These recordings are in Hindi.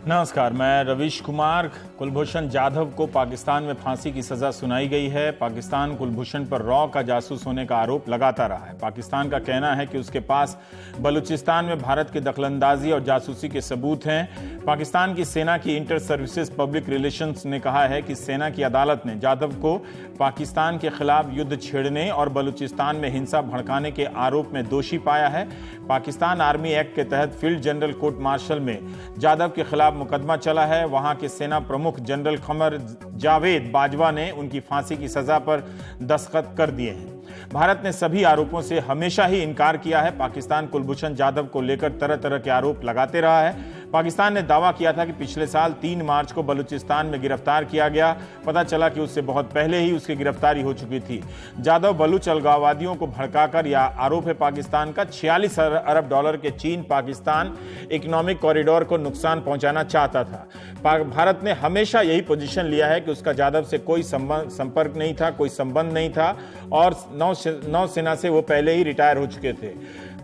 नमस्कार, मैं रवीश कुमार। कुलभूषण जाधव को पाकिस्तान में फांसी की सजा सुनाई गई है। पाकिस्तान कुलभूषण पर रॉ का जासूस होने का आरोप लगाता रहा है। पाकिस्तान का कहना है कि उसके पास बलूचिस्तान में भारत की दखलंदाजी और जासूसी के सबूत हैं। पाकिस्तान की सेना की इंटर सर्विसेज पब्लिक रिलेशंस ने कहा है कि सेना की अदालत ने जाधव को पाकिस्तान के खिलाफ युद्ध छेड़ने और बलूचिस्तान में हिंसा भड़काने के आरोप में दोषी पाया है। पाकिस्तान आर्मी एक्ट के तहत फील्ड जनरल कोर्ट मार्शल में जाधव के खिलाफ मुकदमा चला है। वहां के सेना प्रमुख जनरल कमर जावेद बाजवा ने उनकी फांसी की सजा पर दस्तखत कर दिए हैं। भारत ने सभी आरोपों से हमेशा ही इनकार किया है। पाकिस्तान कुलभूषण जाधव को लेकर तरह तरह के आरोप लगाते रहा है। पाकिस्तान ने दावा किया था कि पिछले साल 3 मार्च को बलूचिस्तान में गिरफ्तार किया गया। पता चला कि उससे बहुत पहले ही उसकी गिरफ्तारी हो चुकी थी। जाधव बलूच अलगाववादियों को भड़काकर, या आरोप है पाकिस्तान का, 46 अरब डॉलर के चीन पाकिस्तान इकोनॉमिक कॉरिडोर को नुकसान पहुंचाना चाहता था। भारत ने हमेशा यही पोजीशन लिया है कि उसका जाधव से कोई संपर्क नहीं था, कोई संबंध नहीं था, और नौसेना से वो पहले ही रिटायर हो चुके थे।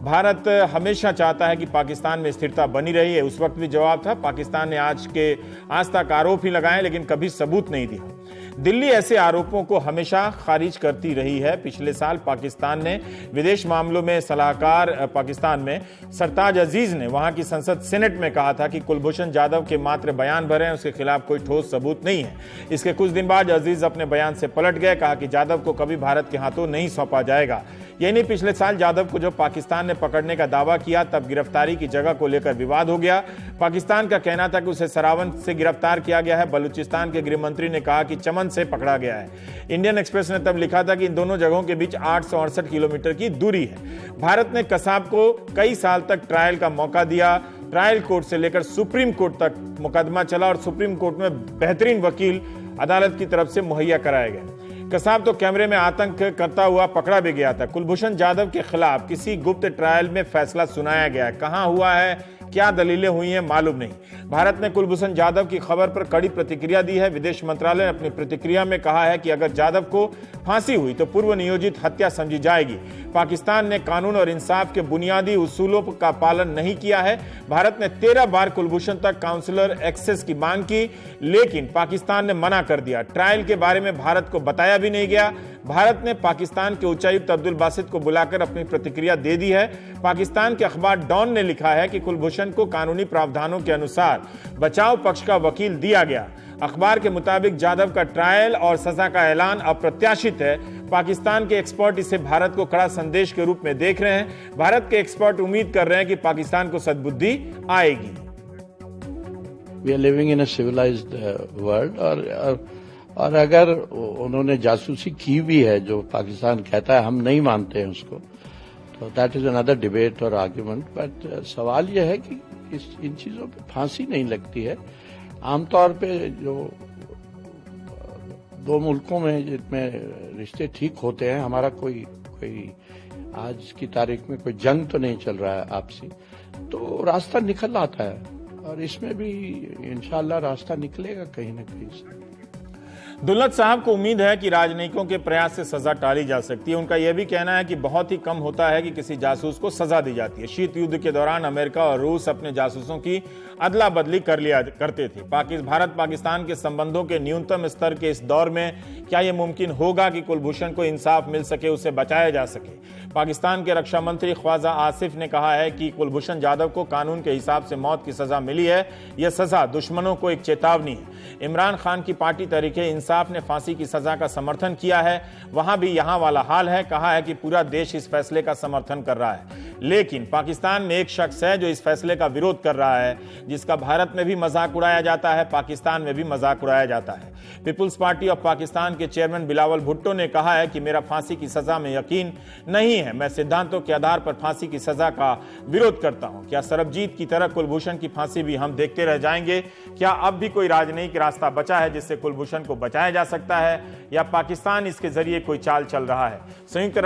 भारत हमेशा चाहता है कि पाकिस्तान में स्थिरता बनी रही है। उस वक्त भी जवाब था। पाकिस्तान ने आज तक आरोप ही लगाए, लेकिन कभी सबूत नहीं दिया। दिल्ली ऐसे आरोपों को हमेशा खारिज करती रही है। पिछले साल पाकिस्तान ने विदेश मामलों में सलाहकार पाकिस्तान में सरताज अजीज ने वहां की संसद सेनेट में कहा था कि कुलभूषण जाधव के मात्र बयान भरे हैं, उसके खिलाफ कोई ठोस सबूत नहीं है। इसके कुछ दिन बाद अजीज अपने बयान से पलट गए, कहा कि जाधव को कभी भारत के हाथों नहीं सौंपा जाएगा। यही नहीं, पिछले साल जाधव को जब पाकिस्तान ने पकड़ने का दावा किया, तब गिरफ्तारी की जगह को लेकर विवाद हो गया। पाकिस्तान का कहना था कि उसे सरावन से गिरफ्तार किया गया है। बलूचिस्तान के गृह मंत्री ने कहा कि चमन से पकड़ा गया है। इंडियन एक्सप्रेस ने तब लिखा था कि इन दोनों जगहों के बीच 868 किलोमीटर की दूरी है। भारत ने कसाब को कई साल तक ट्रायल का मौका दिया। ट्रायल कोर्ट से लेकर सुप्रीम कोर्ट तक मुकदमा चला और सुप्रीम कोर्ट में बेहतरीन वकील अदालत की तरफ से मुहैया कराए गए। कसाब तो कैमरे में आतंक करता हुआ पकड़ा भी गया था। कुलभूषण जाधव के खिलाफ किसी गुप्त ट्रायल में फैसला सुनाया गया है। कहां हुआ है, क्या दलीलें हुई हैं, मालूम नहीं। भारत ने कुलभूषण जाधव की खबर पर कड़ी प्रतिक्रिया दी है। विदेश मंत्रालय ने अपनी प्रतिक्रिया में कहा है कि अगर जाधव को फांसी हुई तो पूर्व नियोजित हत्या समझी जाएगी। पाकिस्तान ने कानून और इंसाफ के बुनियादी उसूलों का पालन नहीं किया है। भारत ने 13 बार कुलभूषण तक काउंसलर एक्सेस की मांग की, लेकिन पाकिस्तान ने मना कर दिया। ट्रायल के बारे में भारत को बताया भी नहीं गया। भारत ने पाकिस्तान के उच्चायुक्त अब्दुल बासित को बुलाकर अपनी प्रतिक्रिया दे दी है। पाकिस्तान के अखबार डॉन ने लिखा है कि कुलभूषण को कानूनी प्रावधानों के अनुसार बचाव पक्ष का वकील दिया गया। अखबार के मुताबिक जाधव का ट्रायल और सजा का ऐलान अप्रत्याशित है। पाकिस्तान के एक्सपर्ट इसे भारत को कड़ा संदेश के रूप में देख रहे हैं। भारत के एक्सपर्ट उम्मीद कर रहे हैं कि पाकिस्तान को सद्बुद्धि आएगी। We are living in a civilized world, और अगर उन्होंने जासूसी की भी है, जो पाकिस्तान कहता है, हम नहीं मानते हैं उसको, तो दैट इज अनदर डिबेट और आर्ग्यूमेंट। बट सवाल यह है कि इन चीजों पे फांसी नहीं लगती है। आमतौर पे जो 2 मुल्कों में जिनमें रिश्ते ठीक होते हैं, हमारा कोई आज की तारीख में कोई जंग तो नहीं चल रहा है आपसी, तो रास्ता निकल आता है, और इसमें भी इंशाल्लाह रास्ता निकलेगा कहीं ना कहीं से। दुल्लत साहब को उम्मीद है कि राजनयिकों के प्रयास से सजा टाली जा सकती है। उनका यह भी कहना है कि बहुत ही कम होता है कि किसी जासूस को सजा दी जाती है। शीत युद्ध के दौरान अमेरिका और रूस अपने जासूसों की अदला बदली करते थे। भारत पाकिस्तान के संबंधों के न्यूनतम स्तर के इस दौर में क्या यह मुमकिन होगा कि कुलभूषण को इंसाफ मिल सके, उसे बचाया जा सके? पाकिस्तान के रक्षा मंत्री ख्वाजा आसिफ ने कहा है कि कुलभूषण जाधव को कानून के हिसाब से मौत की सजा मिली है। यह सजा दुश्मनों को एक चेतावनी है। इमरान खान की पार्टी तहरीके इंसाफ ने फांसी की सजा का समर्थन किया है। वहां भी यहां वाला हाल है। कहा है कि पूरा देश इस फैसले का समर्थन कर रहा है, लेकिन पाकिस्तान में एक शख्स है जो इस फैसले का विरोध कर रहा है, जिसका भारत में भी मजाक उड़ाया जाता है, पाकिस्तान में भी मजाक उड़ाया जाता है। पीपुल्स पार्टी ऑफ पाकिस्तान के चेयरमैन बिलावल भुट्टो ने कहा है कि मेरा फांसी की सजा में यकीन नहीं है। मैं सिद्धांतों के आधार पर फांसी की सजा का विरोध करता हूं। क्या सरबजीत की तरह कुलभूषण की फांसी भी हम देखते रह जाएंगे? क्या अब भी कोई राजनयिक रास्ता बचा है जिससे कुलभूषण को बचाया जा सकता है, या पाकिस्तान इसके जरिए कोई चाल चल रहा है? संयुक्त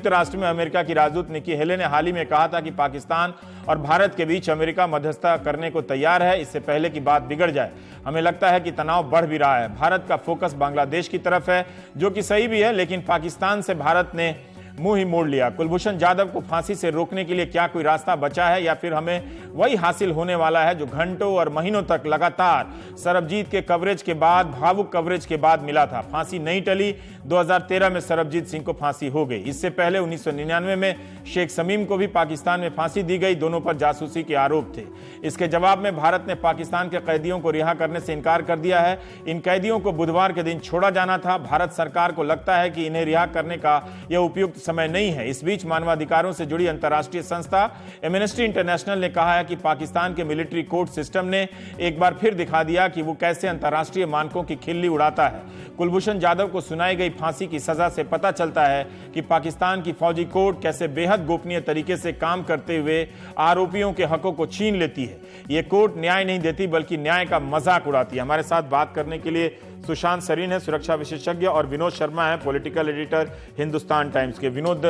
राष्ट्र में अमेरिका की राजदूत निकी हेले ने हाल ही में कहा था कि पाकिस्तान और भारत के बीच अमेरिका मध्यस्थता करने को तैयार है, इससे पहले कि बात बिगड़ जाए। हमें लगता है कि तनाव बढ़ भी रहा है। भारत का फोकस बांग्लादेश की तरफ है, जो कि सही भी है, लेकिन पाकिस्तान से भारत ने मुंह ही मोड़ लिया। कुलभूषण जाधव को फांसी से रोकने के लिए क्या कोई रास्ता बचा है या फिर हमें वही हासिल होने वाला है जो घंटों और महीनों तक लगातार सरबजीत के कवरेज के बाद, भावुक कवरेज के बाद मिला था। फांसी नहीं टली। 2013 में सरबजीत सिंह को फांसी हो गई। इससे पहले 1999 में शेख समीम को भी पाकिस्तान में फांसी दी गई। दोनों पर जासूसी के आरोप थे। इसके जवाब में भारत ने पाकिस्तान के कैदियों को रिहा करने से इनकार कर दिया है। इन कैदियों को बुधवार के दिन छोड़ा जाना था। भारत सरकार को लगता है कि इन्हें रिहा करने का यह उपयुक्त समय नहीं है। इस बीच मानवाधिकारों से जुड़ी अंतर्राष्ट्रीय संस्था एमनेस्टी इंटरनेशनल ने कहा है कि पाकिस्तान के मिलिट्री कोर्ट सिस्टम ने एक बार फिर दिखा दिया कि वो कैसे अंतर्राष्ट्रीय मानकों की खिल्ली उड़ाता है। कुलभूषण जाधव को सुनाई गई फांसी की सजा से पता चलता है कि पाकिस्तान की फौजी कोर्ट कैसे बेहद गोपनीय तरीके से काम करते हुए आरोपियों के हकों को छीन लेती है। यह कोर्ट न्याय नहीं देती बल्कि न्याय का मजाक उड़ाती है। हमारे साथ बात करने के लिए सुशांत सरीन है, सुरक्षा विशेषज्ञ, और विनोद शर्मा है, पॉलिटिकल एडिटर हिंदुस्तान टाइम्स के। विनोद,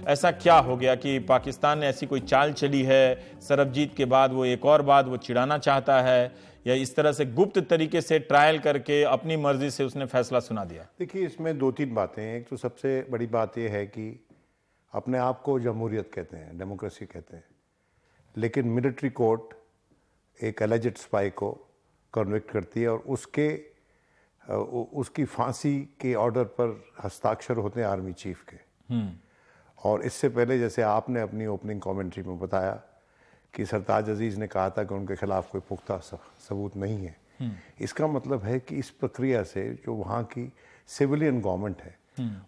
ऐसा क्या हो गया कि पाकिस्तान ने ऐसी कोई चाल चली है, सरबजीत के बाद वो एक और बात वो चिढ़ाना चाहता है, या इस तरह से गुप्त तरीके से ट्रायल करके अपनी मर्जी से उसने फैसला सुना दिया? देखिए, इसमें दो तीन बातें हैं। एक तो सबसे बड़ी बात यह है कि अपने आप को जमहूरियत कहते हैं, डेमोक्रेसी कहते हैं, लेकिन मिलिट्री कोर्ट एक एलिजेड स्पाई को कन्विक्ट करती है और उसकी फांसी के ऑर्डर पर हस्ताक्षर होते हैं आर्मी चीफ के। और इससे पहले, जैसे आपने अपनी ओपनिंग कमेंट्री में बताया कि सरताज अजीज ने कहा था कि उनके खिलाफ कोई पुख्ता सबूत नहीं है, इसका मतलब है कि इस प्रक्रिया से जो वहाँ की सिविलियन गवर्नमेंट है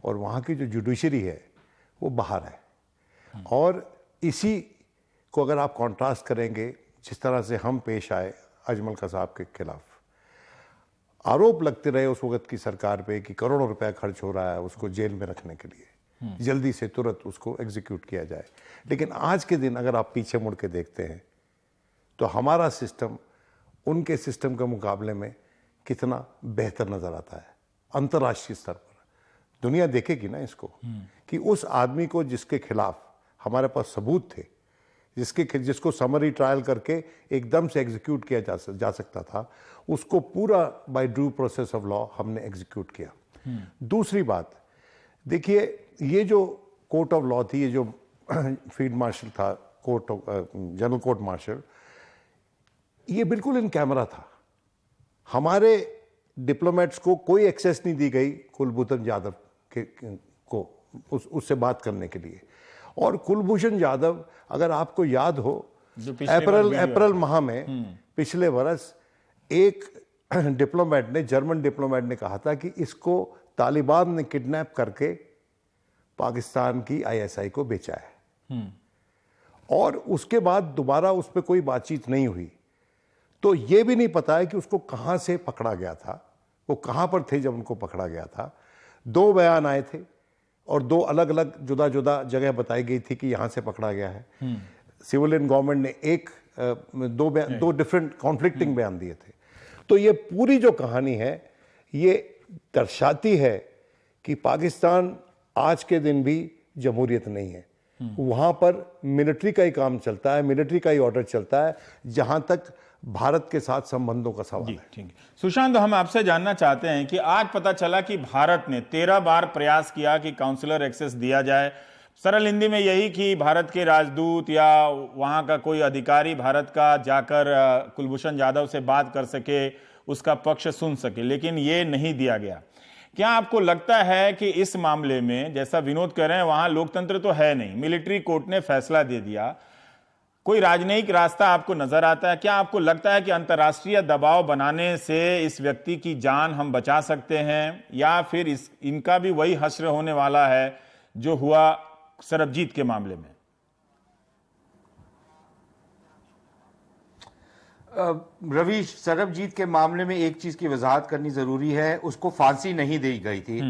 और वहाँ की जो जुडिशरी है वो बाहर है। और इसी को अगर आप कॉन्ट्रास्ट करेंगे जिस तरह से हम पेश आए अजमल कसाब के खिलाफ, आरोप लगते रहे उस वक्त की सरकार पे कि करोड़ों रुपया खर्च हो रहा है उसको जेल में रखने के लिए, जल्दी से तुरंत उसको एग्जीक्यूट किया जाए। लेकिन आज के दिन अगर आप पीछे मुड़ के देखते हैं तो हमारा सिस्टम उनके सिस्टम के मुकाबले में कितना बेहतर नजर आता है। अंतर्राष्ट्रीय स्तर पर दुनिया देखेगी ना इसको कि उस आदमी को जिसके खिलाफ हमारे पास सबूत थे, जिसको समरी ट्रायल करके एकदम से एग्जीक्यूट किया जा सकता था, उसको पूरा by due process of law हमने एग्जीक्यूट किया। दूसरी बात देखिए, ये जो कोर्ट ऑफ लॉ थी, ये जो फील्ड मार्शल था, जनरल कोर्ट मार्शल, ये बिल्कुल इन कैमरा था। हमारे डिप्लोमेट्स को कोई एक्सेस नहीं दी गई कुलभूषण जाधव को उससे बात करने के लिए। और कुलभूषण जाधव, अगर आपको याद हो, अप्रैल माह में पिछले वर्ष एक डिप्लोमेट ने, जर्मन डिप्लोमेट ने कहा था कि इसको तालिबान ने किडनैप करके पाकिस्तान की आईएसआई को बेचा है। और उसके बाद दोबारा उस पर कोई बातचीत नहीं हुई। तो यह भी नहीं पता है कि उसको कहां से पकड़ा गया था, वो कहां पर थे जब उनको पकड़ा गया था। दो बयान आए थे और दो अलग अलग जुदा जुदा जगह बताई गई थी कि यहां से पकड़ा गया है। सिविलियन गवर्नमेंट ने दो डिफरेंट कॉन्फ्लिक्टिंग बयान दिए थे। तो ये पूरी जो कहानी है ये दर्शाती है कि पाकिस्तान आज के दिन भी जमहूरियत नहीं है। वहां पर मिलिट्री का ही काम चलता है, मिलिट्री का ही ऑर्डर चलता है, जहां तक भारत के साथ संबंधों का सवाल है। ठीक है सुशांत, हम आपसे जानना चाहते हैं कि आज पता चला कि भारत ने 13 बार प्रयास किया कि काउंसलर एक्सेस दिया जाए। सरल हिंदी में यही कि भारत के राजदूत या वहां का कोई अधिकारी भारत का जाकर कुलभूषण जाधव से बात कर सके, उसका पक्ष सुन सके, लेकिन ये नहीं दिया गया। क्या आपको लगता है कि इस मामले में, जैसा विनोद कह रहे हैं, वहां लोकतंत्र तो है नहीं, मिलिट्री कोर्ट ने फैसला दे दिया, कोई राजनयिक रास्ता आपको नजर आता है? क्या आपको लगता है कि अंतर्राष्ट्रीय दबाव बनाने से इस व्यक्ति की जान हम बचा सकते हैं, या फिर इनका भी वही हश्र होने वाला है जो हुआ सरबजीत के मामले में? रवि, सरबजीत के मामले में एक चीज की वजाहत करनी जरूरी है। उसको फांसी नहीं दी गई थी,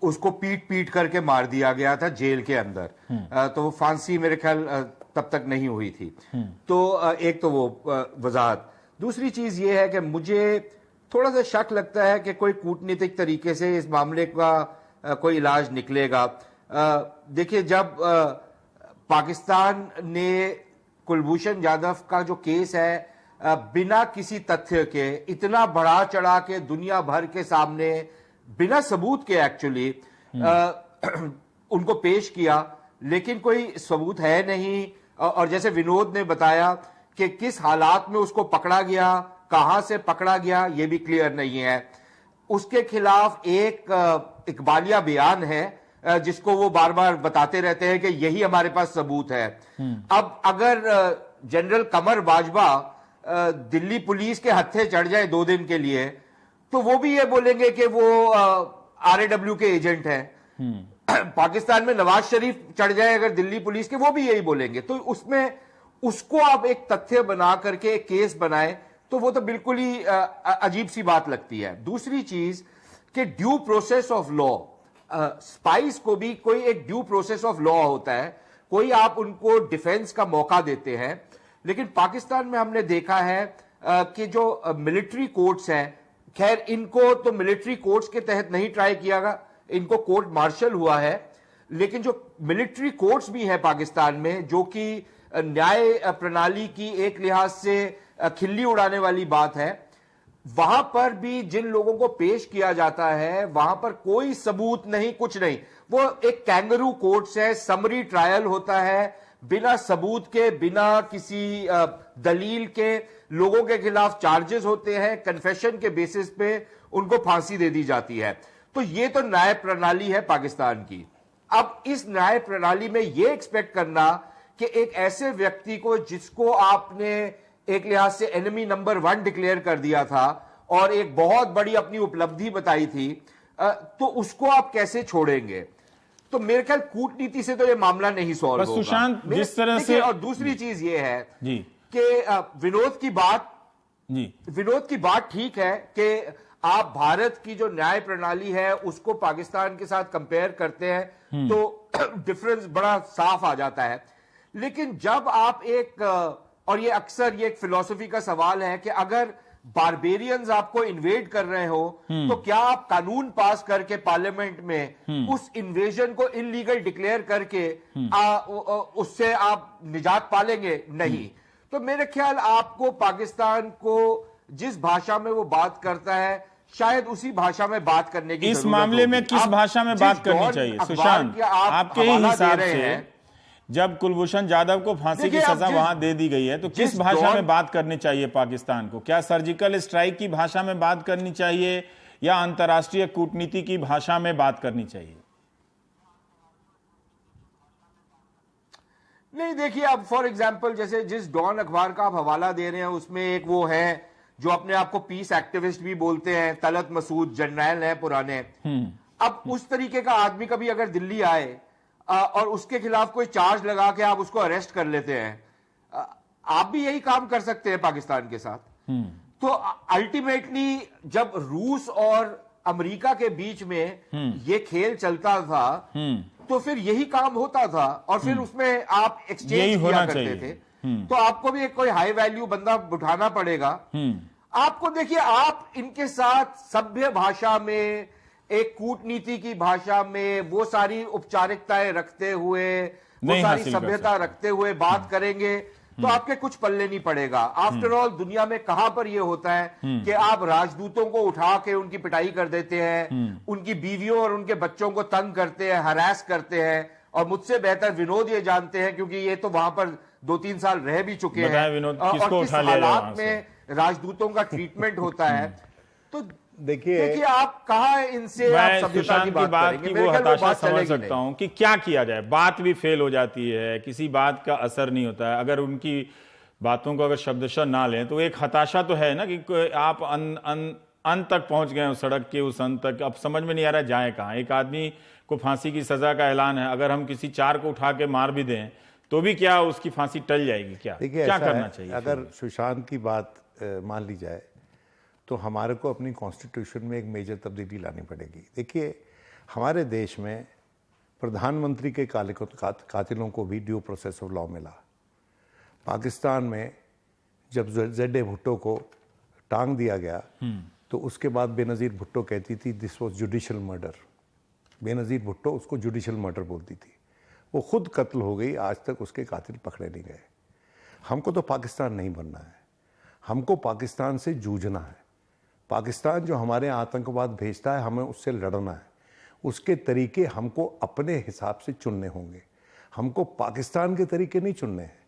उसको पीट पीट करके मार दिया गया था जेल के अंदर। तो वो फांसी मेरे ख्याल तब तक नहीं हुई थी। तो एक तो वो वजाहत। दूसरी चीज ये है कि मुझे थोड़ा सा शक लगता है कि कोई कूटनीतिक तरीके से इस मामले का कोई इलाज निकलेगा। देखिए, जब पाकिस्तान ने कुलभूषण जाधव का जो केस है बिना किसी तथ्य के इतना बढ़ा चढ़ा के दुनिया भर के सामने, बिना सबूत के एक्चुअली उनको पेश किया, लेकिन कोई सबूत है नहीं। और जैसे विनोद ने बताया कि किस हालात में उसको पकड़ा गया, कहां से पकड़ा गया, यह भी क्लियर नहीं है। उसके खिलाफ एक इकबालिया बयान है जिसको वो बार बार बताते रहते हैं कि यही हमारे पास सबूत है। अब अगर जनरल कमर बाजवा दिल्ली पुलिस के हत्थे चढ़ जाए 2 दिन के लिए, तो वो भी ये बोलेंगे कि वो RAW के एजेंट हैं। पाकिस्तान में नवाज शरीफ चढ़ जाए अगर दिल्ली पुलिस के, वो भी यही बोलेंगे। तो उसमें उसको आप एक तथ्य बना करके एक केस बनाए तो वो तो बिल्कुल ही अजीब सी बात लगती है। दूसरी चीज कि due process of law, spice को भी कोई एक ड्यू प्रोसेस ऑफ लॉ होता है, कोई आप उनको डिफेंस का मौका देते हैं। लेकिन पाकिस्तान में हमने देखा है कि जो मिलिट्री कोर्ट्स हैं, खैर इनको तो मिलिट्री कोर्ट्स के तहत नहीं ट्राई किया गया, इनको कोर्ट मार्शल हुआ है, लेकिन जो मिलिट्री कोर्ट्स भी हैं पाकिस्तान में, जो कि न्याय प्रणाली की एक लिहाज से खिल्ली उड़ाने वाली बात है, वहां पर भी जिन लोगों को पेश किया जाता है वहां पर कोई सबूत नहीं, कुछ नहीं। वो एक कैंगरू कोर्ट्स है, समरी ट्रायल होता है, बिना सबूत के, बिना किसी दलील के लोगों के खिलाफ चार्जेस होते हैं, कन्फेशन के बेसिस पे उनको फांसी दे दी जाती है। तो ये तो न्याय प्रणाली है पाकिस्तान की। अब इस न्याय प्रणाली में यह एक्सपेक्ट करना कि एक ऐसे व्यक्ति को जिसको आपने एक लिहाज से एनिमी नंबर 1 डिक्लेयर कर दिया था और एक बहुत बड़ी अपनी उपलब्धि बताई थी, तो उसको आप कैसे छोड़ेंगे? तो मेरे ख्याल कूटनीति से तो ये मामला नहीं सॉल्व होगा। सुशांत, जिस तरह से, और दूसरी चीज ये है जी कि विनोद की बात ठीक है कि आप भारत की जो न्याय प्रणाली है उसको पाकिस्तान के साथ कंपेयर करते हैं तो डिफरेंस बड़ा साफ आ जाता है। लेकिन जब आप और ये अक्सर ये एक फिलॉसफी का सवाल है कि अगर बारबेरियंस आपको इन्वेड कर रहे हो तो क्या आप कानून पास करके पार्लियामेंट में उस इन्वेजन को इलीगल डिक्लेयर करके उससे आप निजात पालेंगे? नहीं। तो मेरे ख्याल आपको पाकिस्तान को जिस भाषा में वो बात करता है शायद उसी भाषा में बात करने की इस मामले में किस भाषा में बात करनी चाहिए सुशांत, आपके ही हिसाब से? जब कुलभूषण जाधव को फांसी की सजा वहां दे दी गई है तो किस भाषा में बात करनी चाहिए पाकिस्तान को? क्या सर्जिकल स्ट्राइक की भाषा में बात करनी चाहिए या अंतर्राष्ट्रीय कूटनीति की भाषा में बात करनी चाहिए? नहीं, देखिए, अब फॉर एग्जांपल जैसे जिस डॉन अखबार का आप हवाला दे रहे हैं उसमें एक वो है जो अपने आप को पीस एक्टिविस्ट भी बोलते हैं, तलत मसूद, जर्नैल है पुराने। अब उस तरीके का आदमी कभी अगर दिल्ली आए और उसके खिलाफ कोई चार्ज लगा के आप उसको अरेस्ट कर लेते हैं, आप भी यही काम कर सकते हैं पाकिस्तान के साथ। तो अल्टीमेटली जब रूस और अमेरिका के बीच में ये खेल चलता था तो फिर यही काम होता था और फिर उसमें आप एक्सचेंज किया करते थे। तो आपको भी एक कोई हाई वैल्यू बंदा उठाना पड़ेगा। आपको देखिए, आप इनके साथ सभ्य भाषा में, एक कूटनीति की भाषा में वो सारी औपचारिकताएं रखते हुए, वो सारी सभ्यता रखते हुए बात करेंगे तो आपके कुछ पल्ले नहीं पड़ेगा। आफ्टर ऑल दुनिया में कहां पर यह होता है कि आप राजदूतों को उठा के उनकी पिटाई कर देते हैं, उनकी बीवियों और उनके बच्चों को तंग करते हैं, हरास करते हैं। और मुझसे बेहतर विनोद ये जानते हैं क्योंकि ये तो वहां पर 2-3 साल रह भी चुके हैं और किस हालात में राजदूतों का ट्रीटमेंट होता है। तो देखिए आप कहा इनसे मैं सुशांत की बात की वो हताशा समझ सकता हूं कि क्या किया जाए, बात भी फेल हो जाती है, किसी बात का असर नहीं होता है। अगर उनकी बातों को अगर शब्दशः ना लें तो एक हताशा तो है ना कि आप अंत तक पहुंच गए हो, सड़क के उस अंत तक। अब समझ में नहीं आ रहा जाए कहां। एक आदमी को फांसी की सजा का ऐलान है, अगर हम किसी 4 को उठा के मार भी दें तो भी क्या उसकी फांसी टल जाएगी? क्या करना चाहिए? अगर सुशांत की बात मान ली जाए तो हमारे को अपनी कॉन्स्टिट्यूशन में एक मेजर तब्दीली लानी पड़ेगी। देखिए, हमारे देश में प्रधानमंत्री के कातिलों को भी ड्यू प्रोसेस ऑफ लॉ मिला। पाकिस्तान में जब ZA भुट्टो को टांग दिया गया तो उसके बाद बेनज़ीर भुट्टो कहती थी this was judicial murder. Benazir Bhutto उसको जुडिशल मर्डर बोलती थी। वो खुद कत्ल हो गई, आज तक उसके कातिल पकड़े नहीं गए। हमको तो पाकिस्तान नहीं बनना है, हमको पाकिस्तान से जूझना है। पाकिस्तान जो हमारे आतंकवाद भेजता है हमें उससे लड़ना है, उसके तरीके हमको अपने हिसाब से चुनने होंगे। हमको पाकिस्तान के तरीके नहीं चुनने हैं।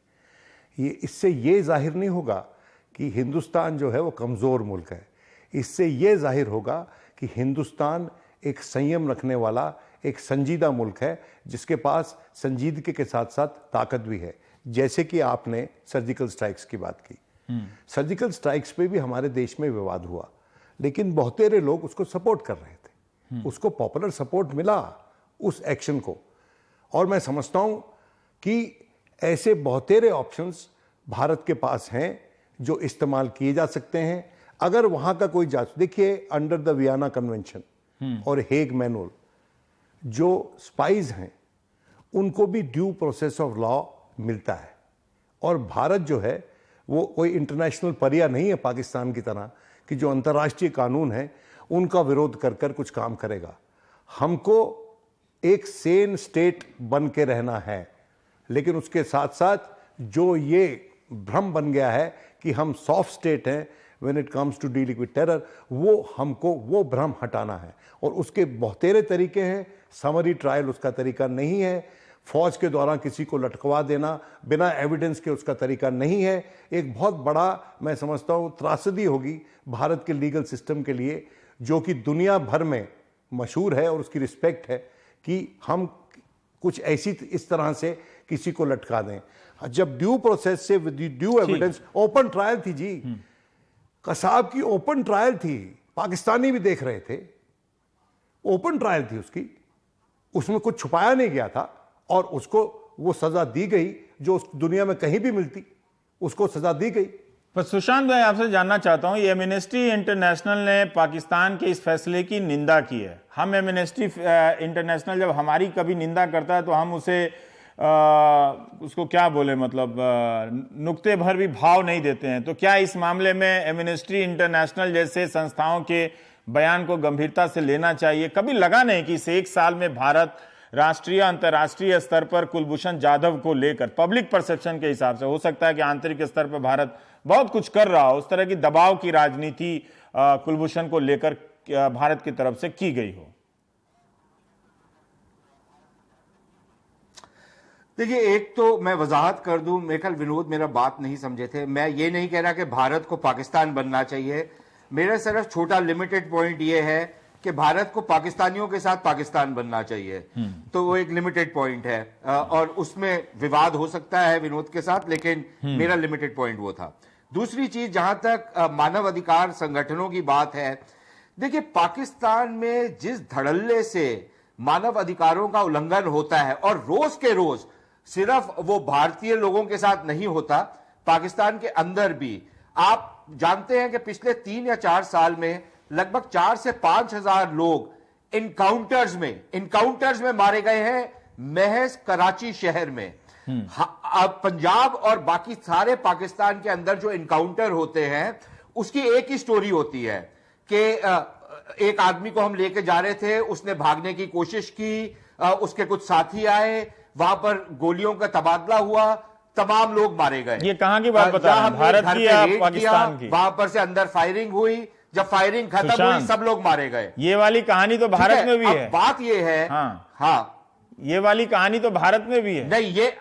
इससे ये जाहिर नहीं होगा कि हिंदुस्तान जो है वो कमज़ोर मुल्क है। इससे ये जाहिर होगा कि हिंदुस्तान एक संयम रखने वाला एक संजीदा मुल्क है, जिसके पास संजीदगी के साथ साथ ताकत भी है। जैसे कि आपने सर्जिकल स्ट्राइक्स की बात की, सर्जिकल स्ट्राइक्स पे भी हमारे देश में विवाद हुआ, लेकिन बहुतेरे लोग उसको सपोर्ट कर रहे थे। उसको पॉपुलर सपोर्ट मिला उस एक्शन को, और मैं समझता हूं कि ऐसे बहुतेरे ऑप्शंस भारत के पास हैं जो इस्तेमाल किए जा सकते हैं। अगर वहां का कोई देखिए, अंडर द वियना कन्वेंशन और हेग मैनुअल, जो स्पाइज हैं उनको भी ड्यू प्रोसेस ऑफ लॉ मिलता है। और भारत जो है वो कोई इंटरनेशनल परिया नहीं है पाकिस्तान की तरह कि जो अंतर्राष्ट्रीय कानून है उनका विरोध कर कर कुछ काम करेगा। हमको एक सेन स्टेट बन के रहना है, लेकिन उसके साथ साथ जो ये भ्रम बन गया है कि हम सॉफ्ट स्टेट हैं when it comes to dealing with terror, वो हमको वो भ्रम हटाना है। और उसके बहुतेरे तरीके हैं। समरी ट्रायल उसका तरीका नहीं है। फौज के द्वारा किसी को लटकवा देना बिना एविडेंस के उसका तरीका नहीं है। एक बहुत बड़ा, मैं समझता हूं, त्रासदी होगी भारत के लीगल सिस्टम के लिए, जो कि दुनिया भर में मशहूर है और उसकी रिस्पेक्ट है कि हम कुछ ऐसी इस तरह से किसी को लटका दें। जब ड्यू प्रोसेस से with due evidence, open trial थी जी, कसाब की ओपन ट्रायल थी, पाकिस्तानी भी देख रहे थे, ओपन ट्रायल थी उसकी, उसमें कुछ छुपाया नहीं गया था, और उसको वो सजा दी गई जो उस दुनिया में कहीं भी मिलती, उसको सजा दी गई। पर सुशांत भाई, आपसे जानना चाहता हूं, ये एमनेस्टी इंटरनेशनल ने पाकिस्तान के इस फैसले की निंदा की है। हम एमनेस्टी इंटरनेशनल जब हमारी कभी निंदा करता है तो हम उसे उसको क्या बोले, मतलब नुक्ते भर भी भाव नहीं देते हैं। तो क्या इस मामले में एमनेस्टी इंटरनेशनल जैसे संस्थाओं के बयान को गंभीरता से लेना चाहिए? कभी लगा नहीं कि इस एक साल में भारत राष्ट्रीय अंतर्राष्ट्रीय स्तर पर कुलभूषण जाधव को लेकर पब्लिक परसेप्शन के हिसाब से, हो सकता है कि आंतरिक स्तर पर भारत बहुत कुछ कर रहा हो, उस तरह की दबाव की राजनीति कुलभूषण को लेकर भारत की तरफ से की गई हो? देखिए, एक तो मैं वजाहत कर दूं, मेरे ख्याल विनोद मेरा बात नहीं समझे थे। मैं ये नहीं कह रहा कि भारत को पाकिस्तान बनना चाहिए। मेरा सिर्फ छोटा लिमिटेड पॉइंट ये है कि भारत को पाकिस्तानियों के साथ पाकिस्तान बनना चाहिए। तो वो एक लिमिटेड पॉइंट है, और उसमें विवाद हो सकता है विनोद के साथ, लेकिन मेरा लिमिटेड पॉइंट वो था। दूसरी चीज, जहां तक मानव अधिकार संगठनों की बात है, देखिए पाकिस्तान में जिस धड़ल्ले से मानव अधिकारों का उल्लंघन होता है, और रोज के रोज, सिर्फ वो भारतीय लोगों के साथ नहीं होता, पाकिस्तान के अंदर भी। आप जानते हैं कि पिछले 3 या 4 साल में लगभग 4 से 5 हजार लोग इनकाउंटर्स में मारे गए हैं, महज कराची शहर में। अब पंजाब और बाकी सारे पाकिस्तान के अंदर जो इनकाउंटर होते हैं, उसकी एक ही स्टोरी होती है कि एक आदमी को हम लेके जा रहे थे, उसने भागने की कोशिश की, उसके कुछ साथी आए, वहां पर गोलियों का तबादला हुआ, तमाम लोग मारे गए। ये कहां की बात बता रहे हैं, भारत की या पाकिस्तान की? वहां पर से अंदर फायरिंग हुई, जब फायरिंग खत्म हुई सब लोग मारे गए। ये वाली कहानी तो भारत में भी है। बात ये है, हाँ, ये वाली कहानी तो भारत में भी है। नहीं, ये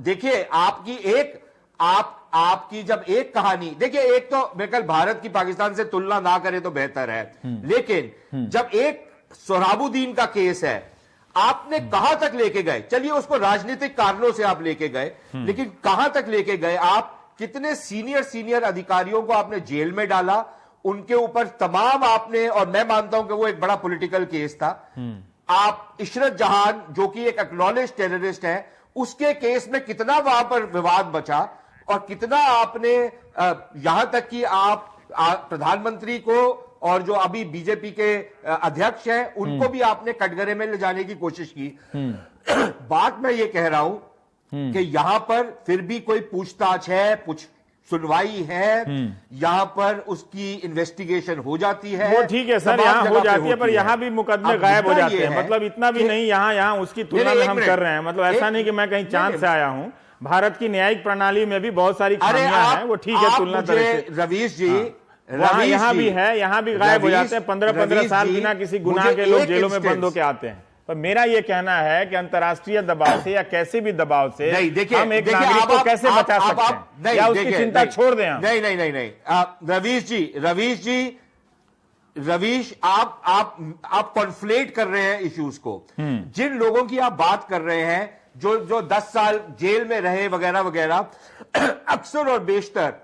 देखिए, आपकी जब एक कहानी, देखिए, एक तो मेरे ख्याल भारत की पाकिस्तान से तुलना ना करे तो बेहतर है, लेकिन जब एक सोहराबुद्दीन का केस है, आपने कहां तक लेके गए? चलिए उसको राजनीतिक कारणों से आप लेके गए, लेकिन कहां तक लेके गए आप? कितने सीनियर अधिकारियों को आपने जेल में डाला, उनके ऊपर तमाम आपने, और मैं मानता हूं कि वो एक बड़ा पॉलिटिकल केस था। आप इशरत जहान, जो कि एक एक्नॉलेज टेररिस्ट है, उसके केस में कितना वहां पर विवाद बचा, और कितना आपने यहां तक कि आप प्रधानमंत्री को और जो अभी बीजेपी के अध्यक्ष हैं, उनको भी आपने कटघरे में ले जाने की कोशिश की। बात मैं ये कह रहा हूं कि यहां पर फिर भी कोई पूछताछ है, कुछ सुनवाई है, यहां पर उसकी इन्वेस्टिगेशन हो जाती है। वो ठीक है सर, यहां हो जाती है, पर यहां भी मुकदमे गायब हो जाते हैं। मतलब इतना भी नहीं, यहां उसकी तुलना में हम कर रहे हैं। मतलब ऐसा नहीं कि मैं कहीं चांद से आया हूं। भारत की न्यायिक प्रणाली में भी बहुत सारी खामियां हैं, वो ठीक है तुलना तरह से। रवीश जी, वहाँ रवीश यहाँ जी, भी है, यहाँ भी गायब हो जाते हैं 15-15 रवीश साल जी, बिना किसी गुनाह मुझे के लोग एक जेलों में इंस्टेंस- बंद होके आते हैं। पर मेरा ये कहना है कि अंतर्राष्ट्रीय दबाव से या कैसे भी दबाव से नहीं, देखिए, हम एक देखिए, नागरिक आप- को कैसे आप- बचा आप- सकते आप- हैं, नहीं, या उसकी देखिए, चिंता नहीं, छोड़ दें हम। नहीं, रवीश जी, रवीश, आप कॉन्फ्लेट कर रहे हैं इश्यूज को। जिन लोगों की आप बात कर रहे हैं जो 10 साल जेल में रहे वगैरह वगैरह, अक्सर और बेशतर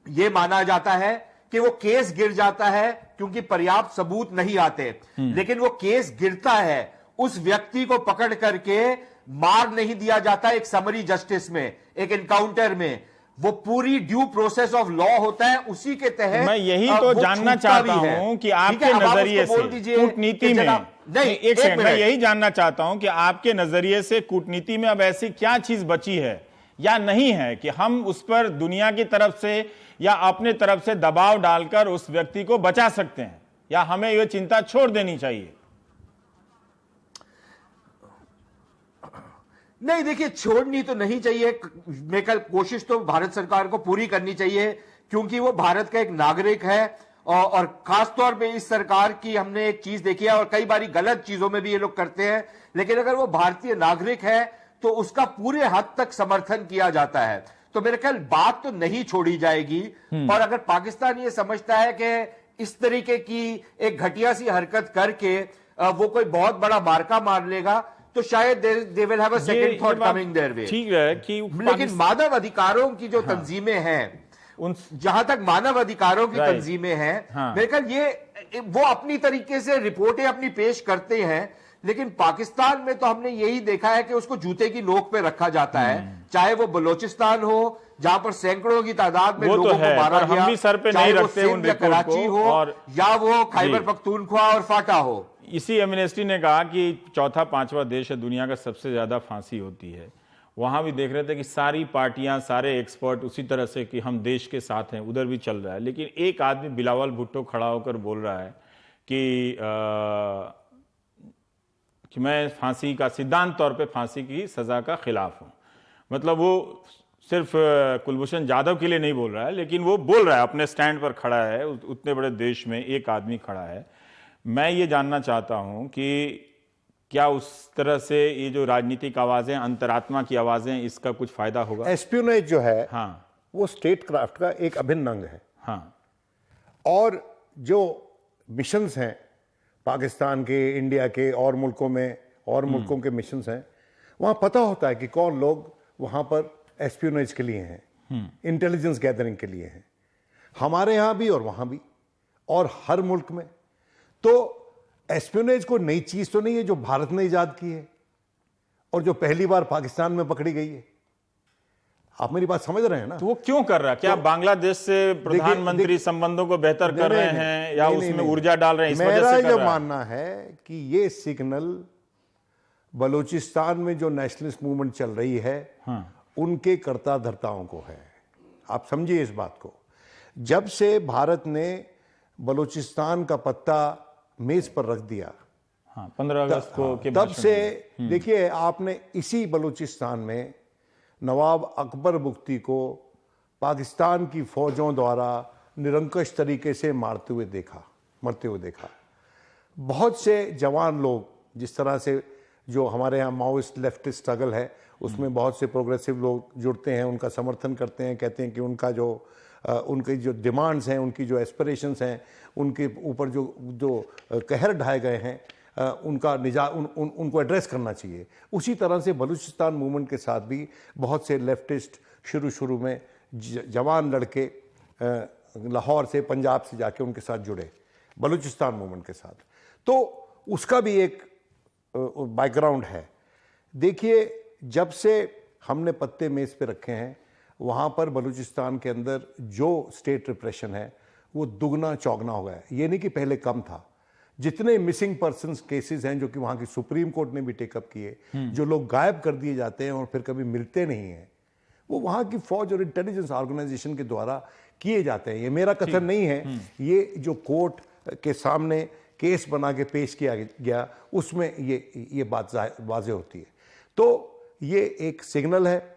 यह माना जाता है कि वो केस गिर जाता है क्योंकि पर्याप्त सबूत नहीं आते। लेकिन वो केस गिरता है, उस व्यक्ति को पकड़ करके मार नहीं दिया जाता एक समरी जस्टिस में, एक एनकाउंटर में। वो पूरी ड्यू प्रोसेस ऑफ लॉ होता है, उसी के तहत मैं यही तो वो जानना छूटता चाहता भी है। हूं कि ठीक है, आपके अब आप नजरिए उसको से बोल दीजिए कूटनीति कि में, जनाब- नहीं, एक सेकंड, मैं मिनट। यही जानना चाहता हूं कि आपके नजरिए से कूटनीति में अब ऐसी क्या चीज बची है या नहीं है कि हम उस पर दुनिया की तरफ से या अपने तरफ से दबाव डालकर उस व्यक्ति को बचा सकते हैं, या हमें यह चिंता छोड़ देनी चाहिए? नहीं, देखिए, छोड़नी तो नहीं चाहिए। मैं कल कोशिश तो भारत सरकार को पूरी करनी चाहिए, क्योंकि वो भारत का एक नागरिक है। और खासतौर पे इस सरकार की हमने एक चीज देखी है, और कई बारी गलत चीजों में भी ये लोग करते हैं, लेकिन अगर वो भारतीय नागरिक है तो उसका पूरे हद तक समर्थन किया जाता है। तो मेरे ख्याल बात तो नहीं छोड़ी जाएगी। और अगर पाकिस्तान ये समझता है कि इस तरीके की एक घटिया सी हरकत करके वो कोई बहुत बड़ा मार्का मार लेगा, तो शायद they will have a second thought coming their way. ठीक है कि लेकिन मानव अधिकारों की जो तंजीमें हैं, उन जहां तक मानव अधिकारों की Right. तंजीमें हैं, हाँ। मेरे ख्याल ये वो अपनी तरीके से रिपोर्टें अपनी पेश करते हैं, लेकिन पाकिस्तान में तो हमने यही देखा है कि उसको जूते की नोक पे रखा जाता है। चाहे वो बलूचिस्तान हो, जहां पर सैकड़ों की तादाद में वो तो लोगों है, को मारा पर हम गया, भी सर पे चाहे नहीं वो रखते उन सिंध या रिपोर्ट कराची को, हो, और या वो खैबर जी। पख्तूनख्वा और फाटा हो। इसी एमनेस्टी ने कहा कि चौथा पांचवा देश है दुनिया का सबसे ज्यादा फांसी होती है। वहां भी देख रहे थे कि सारी पार्टियां, सारे एक्सपर्ट उसी तरह से कि हम देश के साथ हैं, उधर भी चल रहा है। लेकिन एक आदमी बिलावल भुट्टो खड़ा होकर बोल रहा है कि मैं फांसी का, सिद्धांत तौर पे फांसी की सजा का खिलाफ हूं। मतलब वो सिर्फ कुलभूषण जाधव के लिए नहीं बोल रहा है, लेकिन वो बोल रहा है, अपने स्टैंड पर खड़ा है। उतने बड़े देश में एक आदमी खड़ा है। मैं ये जानना चाहता हूं कि क्या उस तरह से ये जो राजनीतिक आवाजें, अंतरात्मा की आवाजें, इसका कुछ फायदा होगा? एस्पियोनेज जो है, हाँ वो स्टेट क्राफ्ट का एक अभिन्न अंग है। हाँ और जो मिशंस हैं पाकिस्तान के, इंडिया के और मुल्कों में, और मुल्कों के मिशंस हैं, वहां पता होता है कि कौन लोग वहां पर एस्पियोनेज के लिए हैं, इंटेलिजेंस गैदरिंग के लिए हैं। हमारे यहां भी और वहां भी, और हर मुल्क में। तो एस्पियोनेज को नई चीज तो नहीं है जो भारत ने इजाद की है और जो पहली बार पाकिस्तान में पकड़ी गई है। आप मेरी बात समझ रहे हैं ना? तो वो क्यों कर रहा है? क्या बांग्लादेश से प्रधानमंत्री संबंधों को बेहतर कर रहे हैं, या उसमें ऊर्जा डाल रहे हैं, इस वजह मेरा से कर जो रहा है? मानना है कि ये सिग्नल बलूचिस्तान में जो नेशनलिस्ट मूवमेंट चल रही है, उनके कर्ता धर्ताओं को है। आप समझिए इस बात को। जब से भारत ने बलूचिस्तान का पत्ता मेज पर रख दिया, 15 अगस्त को के तब भाषण से में। देखिए, आपने इसी बलूचिस्तान में नवाब अकबर बुख्ती को पाकिस्तान की फौजों द्वारा निरंकुश तरीके से मरते हुए देखा। बहुत से जवान लोग, जिस तरह से जो हमारे यहाँ माओइस्ट लेफ्टिस्ट स्ट्रगल है, उसमें बहुत से प्रोग्रेसिव लोग जुड़ते हैं, उनका समर्थन करते हैं, कहते हैं कि उनकी जो डिमांड्स हैं, उनकी जो एस्पिरेशंस हैं, उनके ऊपर जो कहर ढाए गए हैं, उनका उनको एड्रेस करना चाहिए। उसी तरह से बलूचिस्तान मूवमेंट के साथ भी बहुत से लेफ्टिस्ट शुरू में जवान लड़के लाहौर से, पंजाब से जाके उनके साथ जुड़े, बलूचिस्तान मूवमेंट के साथ। तो उसका भी एक बैकग्राउंड है। देखिए, जब से हमने पत्ते मेज पे रखे हैं, वहाँ पर बलूचिस्तान के अंदर जो स्टेट रिप्रेशन है वो दुगना चौगना हो गया है। ये नहीं कि पहले कम था। जितने मिसिंग पर्सन्स केसेस हैं जो कि वहाँ की सुप्रीम कोर्ट ने भी टेकअप किए, जो लोग गायब कर दिए जाते हैं और फिर कभी मिलते नहीं हैं, वो वहाँ की फौज और इंटेलिजेंस ऑर्गेनाइजेशन के द्वारा किए जाते हैं। ये मेरा कथन नहीं है, ये जो कोर्ट के सामने केस बना के पेश किया गया, उसमें ये बात वाज़ेह होती है। तो ये एक सिग्नल है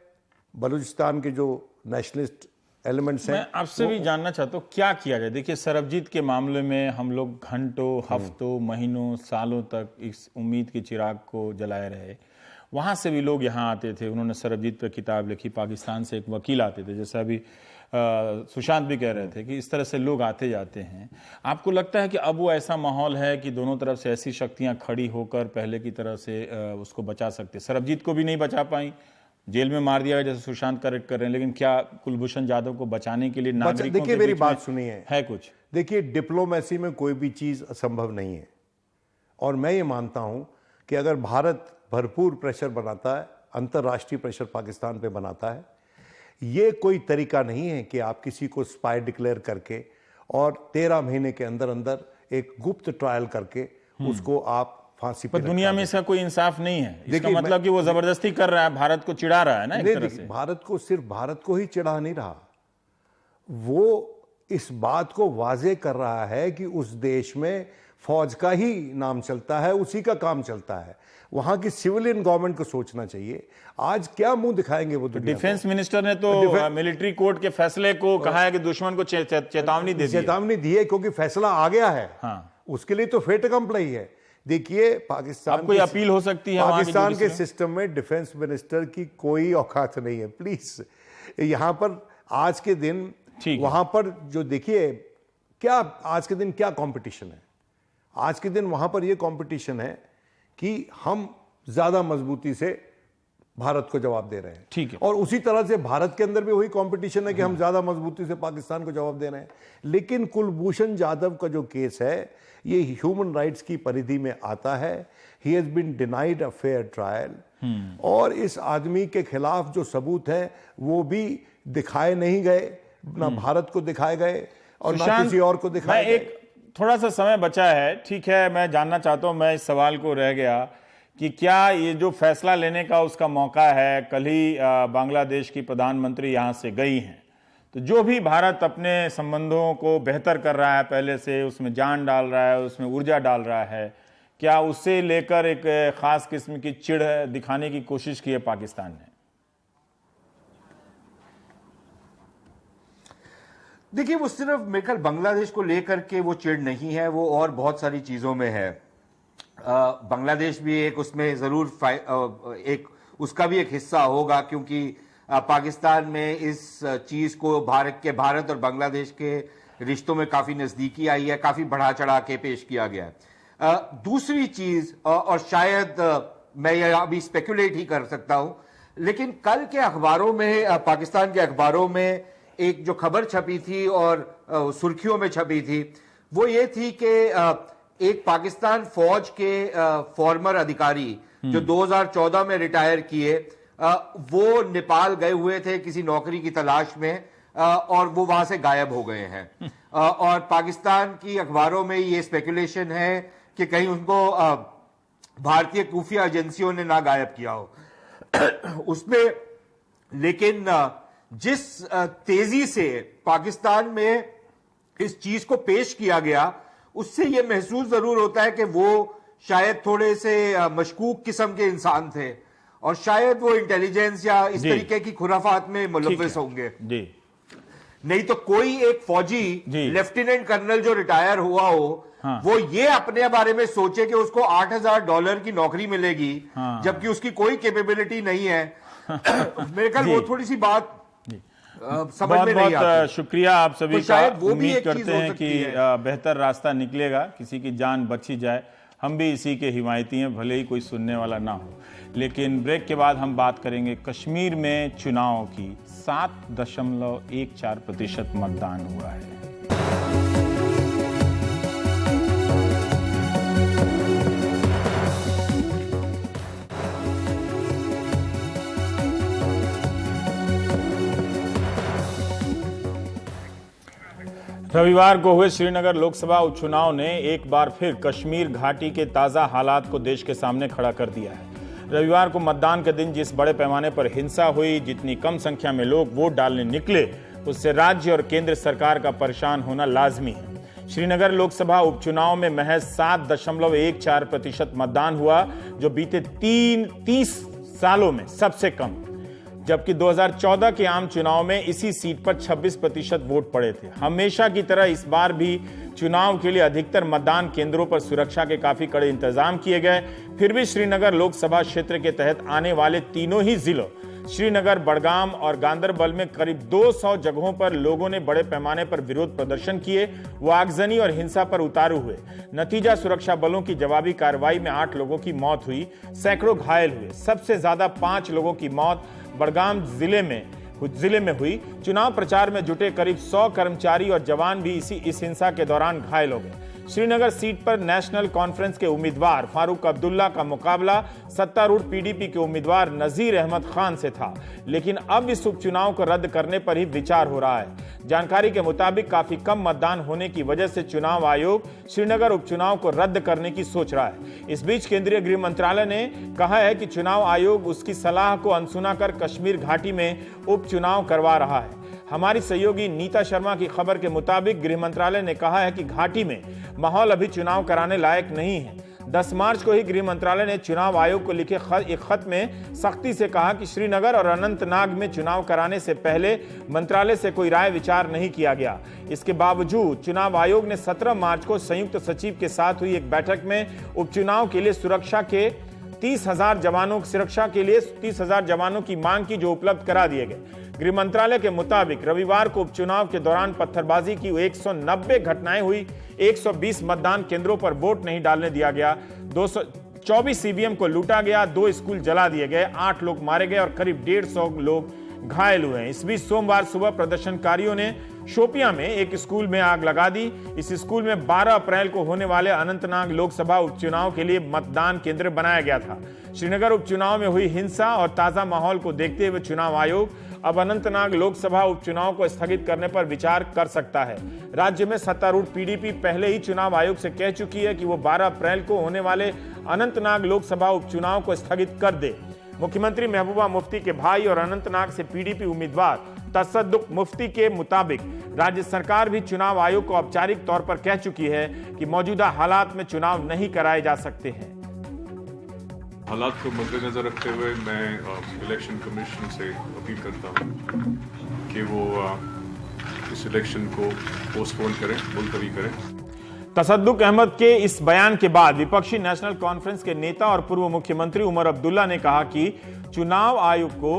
बलूचिस्तान के जो नेशनलिस्ट एलिमेंट्स हैं। मैं आपसे भी जानना चाहता हूँ क्या किया जाए। देखिए, सरबजीत के मामले में हम लोग घंटों, हफ्तों, महीनों, सालों तक इस उम्मीद के चिराग को जलाए रहे। वहाँ से भी लोग यहाँ आते थे, उन्होंने सरबजीत पर किताब लिखी, पाकिस्तान से एक वकील आते थे, जैसा अभी सुशांत भी कह रहे थे कि इस तरह से लोग आते जाते हैं। आपको लगता है कि अब वो ऐसा माहौल है कि दोनों तरफ से ऐसी शक्तियां खड़ी होकर पहले की तरह से उसको बचा सकते? सरबजीत को भी नहीं बचा पाई, जेल में मार दिया जैसे सुशांत करेक्ट कर रहे हैं, लेकिन क्या कुलभूषण जाधव को बचाने के लिए नागरिकों देखिए, मेरी बात सुनिए, है कुछ? देखिए, डिप्लोमेसी में कोई भी चीज असंभव नहीं है, और मैं ये मानता हूं कि अगर भारत भरपूर प्रेशर बनाता है, अंतर्राष्ट्रीय प्रेशर पाकिस्तान पे बनाता है, ये कोई तरीका नहीं है कि आप किसी को स्पाई डिक्लेयर करके और 13 महीने के अंदर अंदर एक गुप्त ट्रायल करके उसको आप फांसी पर। दुनिया में इसका कोई इंसाफ नहीं है। इसका मतलब कि वो जबरदस्ती कर रहा है, भारत को चिढ़ा रहा है ना एक तरह से। भारत को, सिर्फ भारत को ही चिढ़ा नहीं रहा, वो इस बात को वाजे कर रहा है कि उस देश में फौज का ही नाम चलता है, उसी का काम चलता है। वहां की सिविलियन गवर्नमेंट को सोचना चाहिए। आज क्या मुंह दिखाएंगे वो दुनिया को? डिफेंस मिनिस्टर ने तो मिलिट्री कोर्ट के फैसले को कहा है कि दुश्मन को चेतावनी दी है, क्योंकि फैसला आ गया है। हाँ। उसके लिए तो फेट कंप्लाई है। देखिए, पाकिस्तान कोई अपील हो सकती है? पाकिस्तान के सिस्टम में डिफेंस मिनिस्टर की कोई औकात नहीं है। प्लीज, यहां पर आज के दिन वहां पर जो देखिए, क्या आज के दिन क्या कंपटीशन है? आज के दिन वहां पर यह कंपटीशन है कि हम ज्यादा मजबूती से भारत को जवाब दे रहे हैं। ठीक है। और उसी तरह से भारत के अंदर भी वही कंपटीशन है कि हम ज्यादा मजबूती से पाकिस्तान को जवाब दे रहे हैं। लेकिन कुलभूषण जाधव का जो केस है, ये ह्यूमन राइट्स की परिधि में आता है। He has been denied a fair trial, और इस आदमी के खिलाफ जो सबूत है वो भी दिखाए नहीं गए, ना भारत को दिखाए गए और ना किसी और को दिखाए गए। थोड़ा सा समय बचा है, ठीक है, मैं जानना चाहता हूं, मैं इस सवाल को रह गया कि क्या ये जो फैसला लेने का उसका मौका है? कल ही बांग्लादेश की प्रधानमंत्री यहां से गई हैं, तो जो भी भारत अपने संबंधों को बेहतर कर रहा है पहले से, उसमें जान डाल रहा है, उसमें ऊर्जा डाल रहा है, क्या उससे लेकर एक खास किस्म की चिढ़ दिखाने की कोशिश की है पाकिस्तान ने? देखिए, वो सिर्फ मेरे ख्याल बांग्लादेश को लेकर के वो चिढ़ नहीं है, वो और बहुत सारी चीजों में है। बांग्लादेश भी एक उसमें जरूर एक उसका भी एक हिस्सा होगा, क्योंकि पाकिस्तान में इस चीज को भारत और बांग्लादेश के रिश्तों में काफी नजदीकी आई है, काफी बढ़ा चढ़ा के पेश किया गया है। दूसरी चीज, और शायद मैं ये अभी स्पेकुलेट ही कर सकता हूं, लेकिन कल के अखबारों में, पाकिस्तान के अखबारों में एक जो खबर छपी थी और सुर्खियों में छपी थी, वो ये थी कि एक पाकिस्तान फौज के फॉर्मर अधिकारी जो 2014 में रिटायर किए, वो नेपाल गए हुए थे किसी नौकरी की तलाश में, और वो वहां से गायब हो गए हैं। और पाकिस्तान की अखबारों में ये स्पेकुलेशन है कि कहीं उनको भारतीय खुफिया एजेंसियों ने ना गायब किया हो उसमें। लेकिन जिस तेजी से पाकिस्तान में इस चीज को पेश किया गया, उससे यह महसूस जरूर होता है कि वो शायद थोड़े से मशकूक किस्म के इंसान थे, और शायद वो इंटेलिजेंस या इस तरीके की खुराफात में मुलव्विस होंगे। नहीं तो कोई एक फौजी लेफ्टिनेंट कर्नल जो रिटायर हुआ हो, वो ये अपने बारे में सोचे कि उसको $8,000 की नौकरी मिलेगी, जबकि उसकी कोई कैपेबिलिटी नहीं है। मेरे ख्याल वो थोड़ी सी बात समझ में नहीं आती। बहुत शुक्रिया आप सभी का। उम्मीद करते हैं कि बेहतर रास्ता निकलेगा, किसी की जान बची जाए। हम भी इसी के हिमायती हैं, भले ही कोई सुनने वाला ना हो। लेकिन ब्रेक के बाद हम बात करेंगे कश्मीर में चुनाव की। 7.14% मतदान हुआ है। रविवार को हुए श्रीनगर लोकसभा उपचुनाव ने एक बार फिर कश्मीर घाटी के ताजा हालात को देश के सामने खड़ा कर दिया है। रविवार को मतदान के दिन जिस बड़े पैमाने पर हिंसा हुई, जितनी कम संख्या में लोग वोट डालने निकले, उससे राज्य और केंद्र सरकार का परेशान होना लाजमी है। श्रीनगर लोकसभा उपचुनाव में महज 7.14% मतदान हुआ, जो बीते 30 सालों में सबसे कम। जबकि 2014 के आम चुनाव में इसी सीट पर 26% वोट पड़े थे। हमेशा की तरह इस बार भी चुनाव के लिए अधिकतर मतदान केंद्रों पर सुरक्षा के काफी कड़े इंतजाम किए गए। फिर भी श्रीनगर लोकसभा क्षेत्र के तहत आने वाले तीनों ही जिलों श्रीनगर, बड़गाम और गांदरबल में करीब 200 जगहों पर लोगों ने बड़े पैमाने पर विरोध प्रदर्शन किए। वो आगजनी और हिंसा पर उतारू हुए। नतीजा, सुरक्षा बलों की जवाबी कार्रवाई में 8 लोगों की मौत हुई, सैकड़ों घायल हुए। सबसे ज्यादा 5 लोगों की मौत बड़गाम जिले में हुई। चुनाव प्रचार में जुटे करीब 100 कर्मचारी और जवान भी इस हिंसा के दौरान घायल हो गए। श्रीनगर सीट पर नेशनल कॉन्फ्रेंस के उम्मीदवार फारूक अब्दुल्ला का मुकाबला सत्तारूढ़ पीडीपी के उम्मीदवार नजीर अहमद खान से था, लेकिन अब इस उपचुनाव को रद्द करने पर ही विचार हो रहा है। जानकारी के मुताबिक काफी कम मतदान होने की वजह से चुनाव आयोग श्रीनगर उपचुनाव को रद्द करने की सोच रहा है। इस बीच केंद्रीय गृह मंत्रालय ने कहा है कि चुनाव आयोग उसकी सलाह को अनसुना कर कश्मीर घाटी में उपचुनाव करवा रहा है। हमारी सहयोगी नीता शर्मा की खबर के मुताबिक गृह मंत्रालय ने कहा है कि घाटी में माहौल अभी चुनाव कराने लायक नहीं है। 10 मार्च को ही गृह मंत्रालय ने चुनाव आयोग को लिखे एक खत में सख्ती से कहा कि श्रीनगर और अनंतनाग में चुनाव कराने से पहले मंत्रालय से कोई राय विचार नहीं किया गया। इसके बावजूद चुनाव आयोग ने 17 मार्च को संयुक्त सचिव के साथ हुई एक बैठक में उपचुनाव के लिए सुरक्षा के 30,000 जवानों की मांग की, जो उपलब्ध करा दिए गए। गृह मंत्रालय के मुताबिक रविवार को उपचुनाव के दौरान पत्थरबाजी की 190 घटनाएं हुई। 120 मतदान केंद्रों पर वोट नहीं डालने दिया गया। 224 ईवीएम को लूटा गया। 2 स्कूल जला दिए गए। 8 लोग मारे गए और करीब 150 लोग घायल हुए हैं। इस बीच सोमवार सुबह प्रदर्शनकारियों ने शोपियां में एक स्कूल में आग लगा दी। इस स्कूल में 12 अप्रैल को होने वाले अनंतनाग लोकसभा उपचुनाव के लिए मतदान केंद्र बनाया गया था। श्रीनगर उपचुनाव में हुई हिंसा और ताजा माहौल को देखते हुए चुनाव आयोग अब अनंतनाग लोकसभा उपचुनाव को स्थगित करने पर विचार कर सकता है। राज्य में सत्तारूढ़ पीडीपी पहले ही चुनाव आयोग से कह चुकी है कि वो 12 अप्रैल को होने वाले अनंतनाग लोकसभा उपचुनाव को स्थगित कर दे। मुख्यमंत्री महबूबा मुफ्ती के भाई और अनंतनाग से पीडीपी उम्मीदवार तसद्दुक मुफ्ती के मुताबिक राज्य सरकार भी चुनाव आयोग को औपचारिक तौर पर कह चुकी है कि मौजूदा हालात में चुनाव नहीं कराए जा सकते हैं। हालात को मद्देनजर रखते हुए मैं इलेक्शन कमीशन से अपील करता हूं कि वो इस इलेक्शन को पोस्टपोन करें, मुलतवी करें। तसद्दुक अहमद के इस बयान के बाद विपक्षी नेशनल कॉन्फ्रेंस के नेता और पूर्व मुख्यमंत्री उमर अब्दुल्ला ने कहा कि चुनाव आयोग को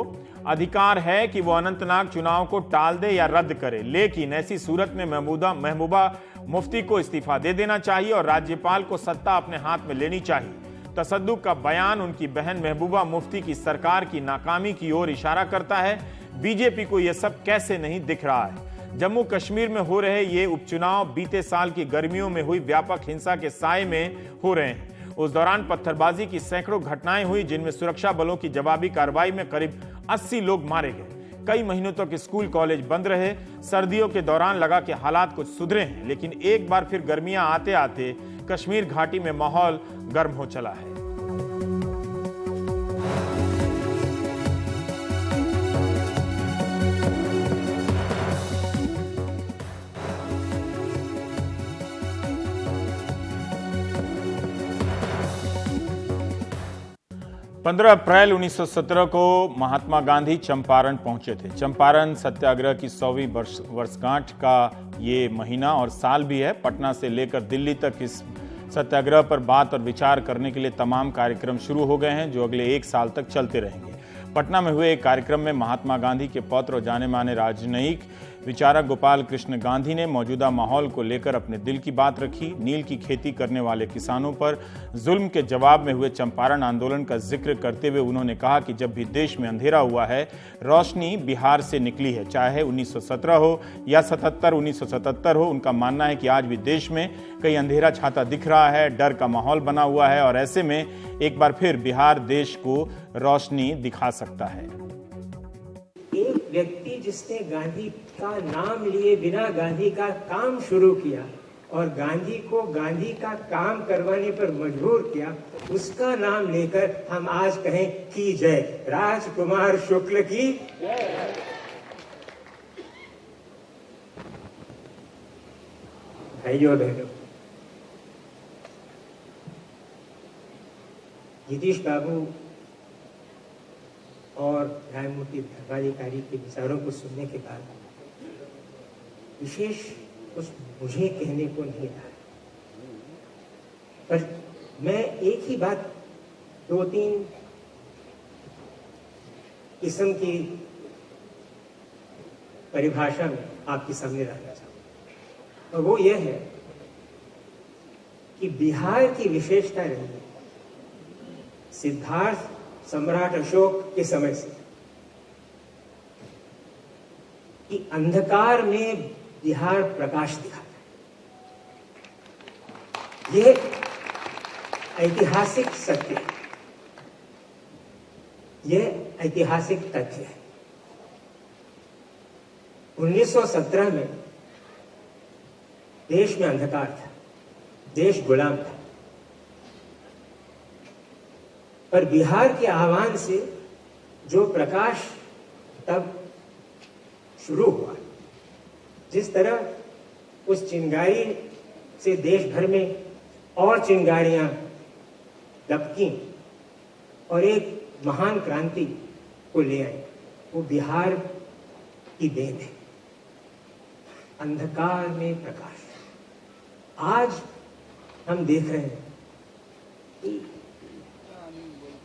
अधिकार है कि वो अनंतनाग चुनाव को टाल दे या रद्द करे, लेकिन ऐसी सूरत में महबूबा मुफ्ती को इस्तीफा दे देना चाहिए और राज्यपाल को सत्ता अपने हाथ में लेनी चाहिए। तसद्दुक का बयान उनकी बहन महबूबा मुफ्ती की सरकार की नाकामी की ओर इशारा करता है। बीजेपी को यह सब कैसे नहीं दिख रहा है। जम्मू कश्मीर में हो रहे ये उपचुनाव बीते साल की गर्मियों में हुई व्यापक हिंसा के साए में हो रहे हैं। उस दौरान पत्थरबाजी की सैकड़ों घटनाएं हुई, जिनमें सुरक्षा बलों की जवाबी कार्रवाई में करीब 80 लोग मारे गए। कई महीनों तक स्कूल कॉलेज बंद रहे। सर्दियों के दौरान लगा कि हालात कुछ सुधरे हैं, लेकिन एक बार फिर गर्मियां आते आते कश्मीर घाटी में माहौल गर्म हो चला है। पंद्रह अप्रैल 1917 को महात्मा गांधी चंपारण पहुंचे थे। चंपारण सत्याग्रह की 100वीं वर्षगांठ का ये महीना और साल भी है। पटना से लेकर दिल्ली तक इस सत्याग्रह पर बात और विचार करने के लिए तमाम कार्यक्रम शुरू हो गए हैं, जो अगले 1 साल तक चलते रहेंगे। पटना में हुए एक कार्यक्रम में महात्मा गांधी के पौत्र और जाने माने राजनयिक विचारक गोपाल कृष्ण गांधी ने मौजूदा माहौल को लेकर अपने दिल की बात रखी। नील की खेती करने वाले किसानों पर जुल्म के जवाब में हुए चंपारण आंदोलन का जिक्र करते हुए उन्होंने कहा कि जब भी देश में अंधेरा हुआ है, रोशनी बिहार से निकली है। चाहे 1917 हो या 1977 हो, उनका मानना है कि आज भी देश में कहीं अंधेरा छाता दिख रहा है, डर का माहौल बना हुआ है और ऐसे में एक बार फिर बिहार देश को रोशनी दिखा सकता है। एक व्यक्ति जिसने गांधी का नाम लिए बिना गांधी का काम शुरू किया और गांधी को गांधी का काम करवाने पर मजबूर किया, उसका नाम लेकर हम आज कहें की जय। राजकुमार शुक्ल की जय। भाइयों बहनों, नीतीश बाबू और न्यायमूर्ति धर्माधिकारी के विचारों को सुनने के बाद विशेष कुछ मुझे कहने को नहीं रहा, पर मैं एक ही बात 2-3 किस्म की परिभाषा में आपके सामने रखना चाहूंगा, और वो यह है कि बिहार की विशेषता रही है सिद्धार्थ सम्राट अशोक के समय से कि अंधकार में बिहार प्रकाश दिखाता है। यह ऐतिहासिक सत्य है, यह ऐतिहासिक तथ्य है। 1917 में देश में अंधकार था, देश गुलाम था, पर बिहार के आह्वान से जो प्रकाश तब शुरू हुआ, जिस तरह उस चिंगारी से देश भर में और चिंगारियां लपकी और एक महान क्रांति को ले आई, वो बिहार की देन है। अंधकार में प्रकाश। आज हम देख रहे हैं कि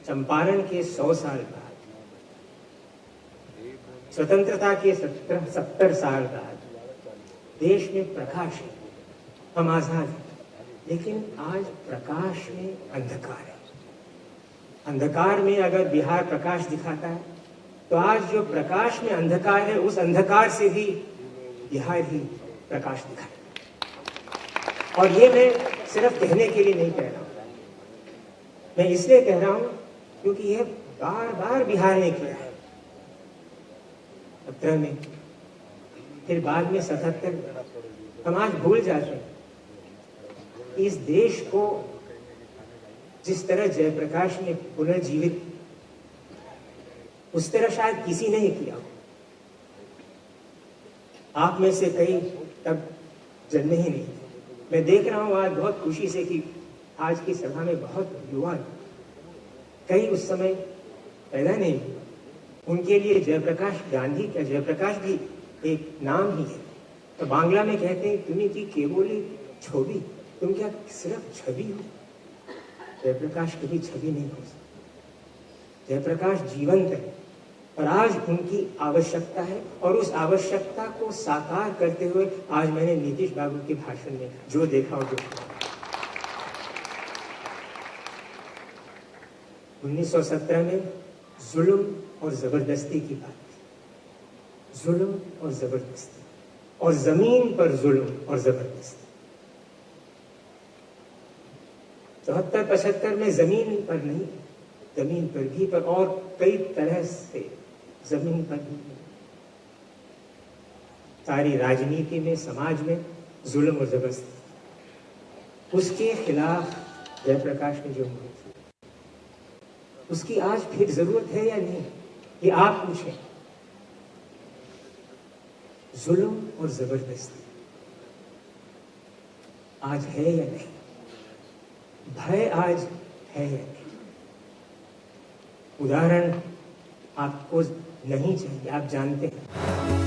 चंपारण के 100 साल बाद, स्वतंत्रता के 70 साल बाद देश में प्रकाश है, हम आजाद हैं, लेकिन आज प्रकाश में अंधकार है। अंधकार में अगर बिहार प्रकाश दिखाता है, तो आज जो प्रकाश में अंधकार है, उस अंधकार से भी बिहार ही प्रकाश दिखाए। और ये मैं सिर्फ कहने के लिए नहीं कह रहा हूं, मैं इसलिए कह रहा हूं क्योंकि ये बार बार बिहार ने किया है। 17 में, फिर बाद में 77 में। हम आज भूल जाते हैं इस देश को जिस तरह जयप्रकाश ने पुनर्जीवित, उस तरह शायद किसी ने ही किया। आप में से कई तब जन्मे ही नहीं थे। मैं देख रहा हूं आज बहुत खुशी से कि आज की सभा में बहुत युवा, कई उस समय पैदा नहीं हुए। उनके लिए जयप्रकाश गांधी क्या, जयप्रकाश भी एक नाम ही है। तो बांग्ला में कहते हैं तुम्हें की केवली छवि, तुम क्या सिर्फ छवि हो? जयप्रकाश कभी छवि नहीं हो सकती। जयप्रकाश जीवंत है और आज उनकी आवश्यकता है, और उस आवश्यकता को साकार करते हुए आज मैंने नीतीश बाबू के भाषण में जो देखा और जो 1917 में जुल्म और जबरदस्ती की बात थी, जुल्म और जबरदस्ती, और जमीन पर जुल्म और जबरदस्ती। 74-75 में जमीन पर नहीं, जमीन पर भी, पर और कई तरह से जमीन पर भी, सारी राजनीति में, समाज में जुल्म और जबरदस्ती। उसके खिलाफ जयप्रकाश ने जो मुहिम, उसकी आज फिर जरूरत है या नहीं, ये आप पूछें। जुल्म और जबरदस्ती आज है या नहीं, भय आज है या नहीं। उदाहरण आपको नहीं चाहिए, आप जानते हैं।